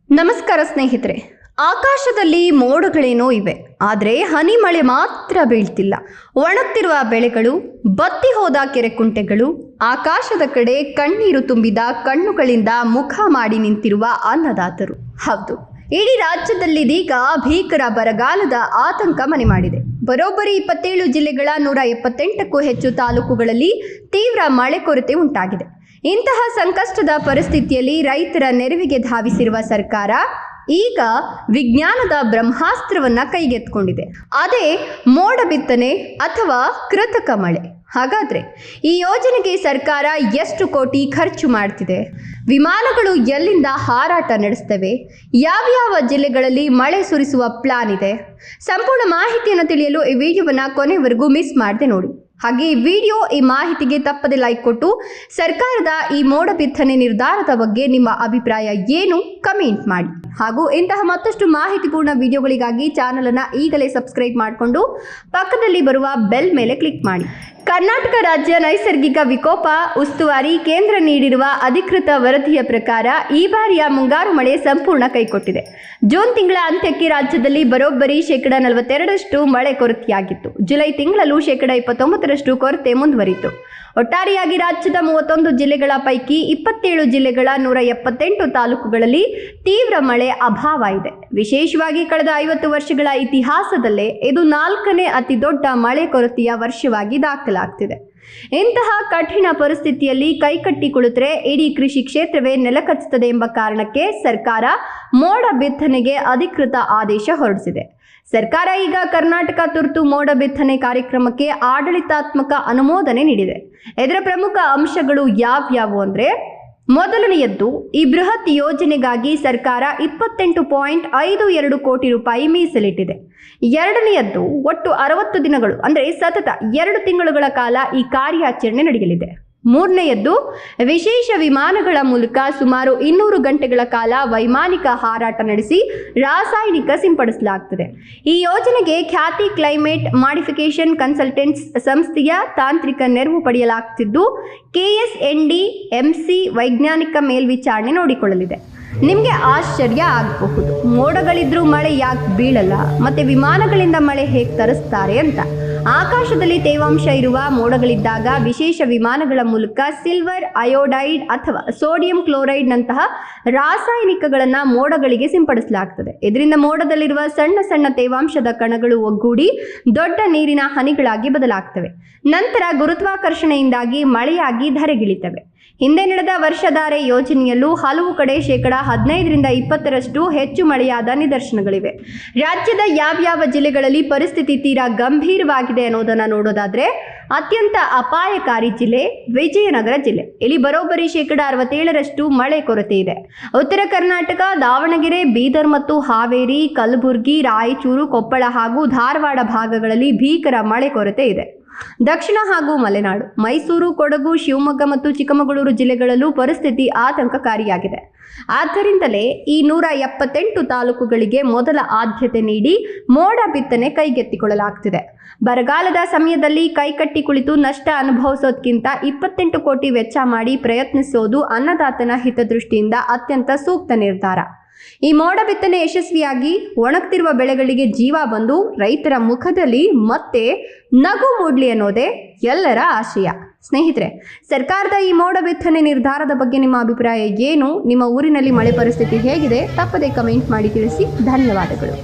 ನಮಸ್ಕಾರ ಸ್ನೇಹಿತರೆ. ಆಕಾಶದಲ್ಲಿ ಮೋಡಗಳೇನೋ ಇವೆ, ಆದರೆ ಹನಿ ಮಳೆ ಮಾತ್ರ ಬೀಳ್ತಿಲ್ಲ. ಒಣಗ್ತಿರುವ ಬೆಳೆಗಳು, ಬತ್ತಿ ಹೋದ ಕೆರೆಕುಂಟೆಗಳು, ಆಕಾಶದ ಕಡೆ ಕಣ್ಣೀರು ತುಂಬಿದ ಕಣ್ಣುಗಳಿಂದ ಮುಖ ಮಾಡಿ ನಿಂತಿರುವ ಅನ್ನದಾತರು. ಹೌದು, ಇಡೀ ರಾಜ್ಯದಲ್ಲಿದೀಗ ಭೀಕರ ಬರಗಾಲದ ಆತಂಕ ಮನೆ ಮಾಡಿದೆ. ಬರೋಬ್ಬರಿ 27 ಜಿಲ್ಲೆಗಳ 178ಕ್ಕೂ ಹೆಚ್ಚು ತಾಲೂಕುಗಳಲ್ಲಿ ತೀವ್ರ ಮಳೆ ಕೊರತೆ ಉಂಟಾಗಿದೆ. ಇಂತಹ ಸಂಕಷ್ಟದ ಪರಿಸ್ಥಿತಿಯಲ್ಲಿ ರೈತರ ನೆರವಿಗೆ ಧಾವಿಸಿರುವ ಸರ್ಕಾರ ಈಗ ವಿಜ್ಞಾನದ ಬ್ರಹ್ಮಾಸ್ತ್ರವನ್ನ ಕೈಗೆತ್ತಿಕೊಂಡಿದೆ. ಅದೇ ಮೋಡ ಬಿತ್ತನೆ ಅಥವಾ ಕೃತಕ ಮಳೆ. ಹಾಗಾದ್ರೆ ಈ ಯೋಜನೆಗೆ ಸರ್ಕಾರ ಎಷ್ಟು ಕೋಟಿ ಖರ್ಚು ಮಾಡ್ತಿದೆ? ವಿಮಾನಗಳು ಎಲ್ಲಿಂದ ಹಾರಾಟ ನಡೆಸ್ತವೆ? ಯಾವ್ಯಾವ ಜಿಲ್ಲೆಗಳಲ್ಲಿ ಮಳೆ ಸುರಿಸುವ ಪ್ಲಾನ್ ಇದೆ? ಸಂಪೂರ್ಣ ಮಾಹಿತಿಯನ್ನು ತಿಳಿಯಲು ಈ ವಿಡಿಯೋವನ್ನು ಕೊನೆವರೆಗೂ ಮಿಸ್ ಮಾಡದೆ ನೋಡಿ. ಹಾಗೆ ಈ ಮಾಹಿತಿಗೆ ತಪ್ಪದೆ ಲೈಕ್ ಕೊಟ್ಟು ಸರ್ಕಾರದ ಈ ಮೋಡ ಬಿತ್ತನೆ ನಿರ್ಧಾರದ ಬಗ್ಗೆ ನಿಮ್ಮ ಅಭಿಪ್ರಾಯ ಏನು ಕಮೆಂಟ್ ಮಾಡಿ. ಹಾಗೂ ಇಂತಹ ಮತ್ತಷ್ಟು ಮಾಹಿತಿಪೂರ್ಣ ವಿಡಿಯೋಗಳಿಗಾಗಿ ಚಾನಲ್ ಅನ್ನು ಈಗಲೇ ಸಬ್ಸ್ಕ್ರೈಬ್ ಮಾಡಿಕೊಂಡು ಪಕ್ಕದಲ್ಲಿ ಬರುವ ಬೆಲ್ ಮೇಲೆ ಕ್ಲಿಕ್ ಮಾಡಿ. ಕರ್ನಾಟಕ ರಾಜ್ಯ ನೈಸರ್ಗಿಕ ವಿಕೋಪ ಉಸ್ತುವಾರಿ ಕೇಂದ್ರ ನೀಡಿರುವ ಅಧಿಕೃತ ವರದಿಯ ಪ್ರಕಾರ ಈ ಬಾರಿಯ ಮುಂಗಾರು ಮಳೆ ಸಂಪೂರ್ಣ ಕೈಕೊಟ್ಟಿದೆ. ಜೂನ್ ತಿಂಗಳ ಅಂತ್ಯಕ್ಕೆ ರಾಜ್ಯದಲ್ಲಿ ಬರೋಬ್ಬರಿ 42% ಮಳೆ ಕೊರತೆಯಾಗಿತ್ತು. ಜುಲೈ ತಿಂಗಳಲ್ಲೂ 29% ಕೊರತೆ ಮುಂದುವರಿಯಿತು. ಒಟ್ಟಾರೆಯಾಗಿ ರಾಜ್ಯದ 31 ಜಿಲ್ಲೆಗಳ ಪೈಕಿ 27 ಜಿಲ್ಲೆಗಳ 178 ತಾಲೂಕುಗಳಲ್ಲಿ ತೀವ್ರ ಮಳೆ ಅಭಾವ ಇದೆ. ವಿಶೇಷವಾಗಿ ಕಳೆದ 50 ವರ್ಷಗಳ ಇತಿಹಾಸದಲ್ಲೇ ಇದು 4ನೇ ಅತಿ ದೊಡ್ಡ ಮಳೆ ಕೊರತೆಯ ವರ್ಷವಾಗಿ ದಾಖಲಾಗ್ತಿದೆ. ಇಂತಹ ಕಠಿಣ ಪರಿಸ್ಥಿತಿಯಲ್ಲಿ ಕೈಕಟ್ಟಿ ಕುಳಿತರೆ ಇಡೀ ಕೃಷಿ ಕ್ಷೇತ್ರವೇ ನೆಲಕಚ್ಚುತ್ತದೆ ಎಂಬ ಕಾರಣಕ್ಕೆ ಸರ್ಕಾರ ಮೋಡ ಬಿತ್ತನೆಗೆ ಅಧಿಕೃತ ಆದೇಶ ಹೊರಡಿಸಿದೆ. ಸರ್ಕಾರ ಈಗ ಕರ್ನಾಟಕ ತುರ್ತು ಮೋಡ ಬಿತ್ತನೆ ಕಾರ್ಯಕ್ರಮಕ್ಕೆ ಆಡಳಿತಾತ್ಮಕ ಅನುಮೋದನೆ ನೀಡಿದೆ. ಇದರ ಪ್ರಮುಖ ಅಂಶಗಳು ಯಾವ್ಯಾವು ಅಂದರೆ, ಮೊದಲನೆಯದ್ದು, ಈ ಬೃಹತ್ ಯೋಜನೆಗಾಗಿ ಸರ್ಕಾರ 28.52 ಕೋಟಿ ರೂಪಾಯಿ ಮೀಸಲಿಟ್ಟಿದೆ. ಎರಡನೆಯದ್ದು, ಒಟ್ಟು 60 ದಿನಗಳು ಅಂದರೆ ಸತತ 2 ತಿಂಗಳುಗಳ ಕಾಲ ಈ ಕಾರ್ಯಾಚರಣೆ ನಡೆಯಲಿದೆ. ಮೂರನೆಯದ್ದು, ವಿಶೇಷ ವಿಮಾನಗಳ ಮೂಲಕ ಸುಮಾರು 200 ಗಂಟೆಗಳ ಕಾಲ ವೈಮಾನಿಕ ಹಾರಾಟ ನಡೆಸಿ ರಾಸಾಯನಿಕ ಸಿಂಪಡಿಸಲಾಗುತ್ತದೆ. ಈ ಯೋಜನೆಗೆ ಖ್ಯಾತಿ ಕ್ಲೈಮೇಟ್ ಮಾಡಿಫಿಕೇಶನ್ ಕನ್ಸಲ್ಟೆಂಟ್ಸ್ ಸಂಸ್ಥೆಯ ತಾಂತ್ರಿಕ ನೆರವು ಪಡೆಯಲಾಗುತ್ತಿದ್ದು, KSND-MC ವೈಜ್ಞಾನಿಕ ಮೇಲ್ವಿಚಾರಣೆ ನೋಡಿಕೊಳ್ಳಲಿದೆ. ನಿಮಗೆ ಆಶ್ಚರ್ಯ ಆಗಬಹುದು, ಮೋಡಗಳಿದ್ರೂ ಮಳೆ ಯಾಕೆ ಬೀಳಲ್ಲ, ಮತ್ತೆ ವಿಮಾನಗಳಿಂದ ಮಳೆ ಹೇಗೆ ತರಿಸ್ತಾರೆ ಅಂತ. ಆಕಾಶದಲ್ಲಿ ತೇವಾಂಶ ಇರುವ ಮೋಡಗಳಿದ್ದಾಗ ವಿಶೇಷ ವಿಮಾನಗಳ ಮೂಲಕ ಸಿಲ್ವರ್ ಅಯೋಡೈಡ್ ಅಥವಾ ಸೋಡಿಯಂ ಕ್ಲೋರೈಡ್ ನಂತಹ ರಾಸಾಯನಿಕಗಳನ್ನು ಮೋಡಗಳಿಗೆ ಸಿಂಪಡಿಸಲಾಗುತ್ತದೆ. ಇದರಿಂದ ಮೋಡದಲ್ಲಿರುವ ಸಣ್ಣ ಸಣ್ಣ ತೇವಾಂಶದ ಕಣಗಳು ಒಗ್ಗೂಡಿ ದೊಡ್ಡ ನೀರಿನ ಹನಿಗಳಾಗಿ ಬದಲಾಗ್ತವೆ. ನಂತರ ಗುರುತ್ವಾಕರ್ಷಣೆಯಿಂದಾಗಿ ಮಳೆಯಾಗಿ ಧರೆಗಿಳಿತವೆ. ಹಿಂದೆ ನಡೆದ ವರ್ಷಧಾರೆ ಯೋಜನೆಯಲ್ಲೂ ಹಲವು ಕಡೆ 15-20% ಹೆಚ್ಚು ಮಳೆಯಾದ ನಿದರ್ಶನಗಳಿವೆ. ರಾಜ್ಯದ ಯಾವ್ಯಾವ ಜಿಲ್ಲೆಗಳಲ್ಲಿ ಪರಿಸ್ಥಿತಿ ತೀರಾ ಗಂಭೀರವಾಗಿದೆ ಅನ್ನೋದನ್ನು ನೋಡೋದಾದ್ರೆ, ಅತ್ಯಂತ ಅಪಾಯಕಾರಿ ಜಿಲ್ಲೆ ವಿಜಯನಗರ ಜಿಲ್ಲೆ. ಇಲ್ಲಿ ಬರೋಬ್ಬರಿ 67% ಮಳೆ ಕೊರತೆ ಇದೆ. ಉತ್ತರ ಕರ್ನಾಟಕ, ದಾವಣಗೆರೆ, ಬೀದರ್ ಮತ್ತು ಹಾವೇರಿ, ಕಲಬುರಗಿ, ರಾಯಚೂರು, ಕೊಪ್ಪಳ ಹಾಗೂ ಧಾರವಾಡ ಭಾಗಗಳಲ್ಲಿ ಭೀಕರ ಮಳೆ ಕೊರತೆ ಇದೆ. ದಕ್ಷಿಣ ಹಾಗೂ ಮಲೆನಾಡು, ಮೈಸೂರು, ಕೊಡಗು, ಶಿವಮೊಗ್ಗ ಮತ್ತು ಚಿಕ್ಕಮಗಳೂರು ಜಿಲ್ಲೆಗಳಲ್ಲೂ ಪರಿಸ್ಥಿತಿ ಆತಂಕಕಾರಿಯಾಗಿದೆ. ಆದ್ದರಿಂದಲೇ ಈ 178 ತಾಲೂಕುಗಳಿಗೆ ಮೊದಲ ಆದ್ಯತೆ ನೀಡಿ ಮೋಡ ಬಿತ್ತನೆ ಕೈಗೆತ್ತಿಕೊಳ್ಳಲಾಗುತ್ತಿದೆ. ಬರಗಾಲದ ಸಮಯದಲ್ಲಿ ಕೈಕಟ್ಟಿ ಕುಳಿತು ನಷ್ಟ ಅನುಭವಿಸೋದಕ್ಕಿಂತ 28 ಕೋಟಿ ವೆಚ್ಚ ಮಾಡಿ ಪ್ರಯತ್ನಿಸೋದು ಅನ್ನದಾತನ ಹಿತದೃಷ್ಟಿಯಿಂದ ಅತ್ಯಂತ ಸೂಕ್ತ ನಿರ್ಧಾರ. ಈ ಮೋಡ ಬಿತ್ತನೆ ಯಶಸ್ವಿಯಾಗಿ ಒಣಗ್ತಿರುವ ಬೆಳೆಗಳಿಗೆ ಜೀವ ಬಂದು ರೈತರ ಮುಖದಲ್ಲಿ ಮತ್ತೆ ನಗು ಮೂಡ್ಲಿ ಅನ್ನೋದೇ ಎಲ್ಲರ ಆಶಯ. ಸ್ನೇಹಿತರೆ, ಸರ್ಕಾರದ ಈ ಮೋಡ ಬಿತ್ತನೆ ನಿರ್ಧಾರದ ಬಗ್ಗೆ ನಿಮ್ಮ ಅಭಿಪ್ರಾಯ ಏನು? ನಿಮ್ಮ ಊರಿನಲ್ಲಿ ಮಳೆ ಪರಿಸ್ಥಿತಿ ಹೇಗಿದೆ? ತಪ್ಪದೇ ಕಮೆಂಟ್ ಮಾಡಿ ತಿಳಿಸಿ. ಧನ್ಯವಾದಗಳು.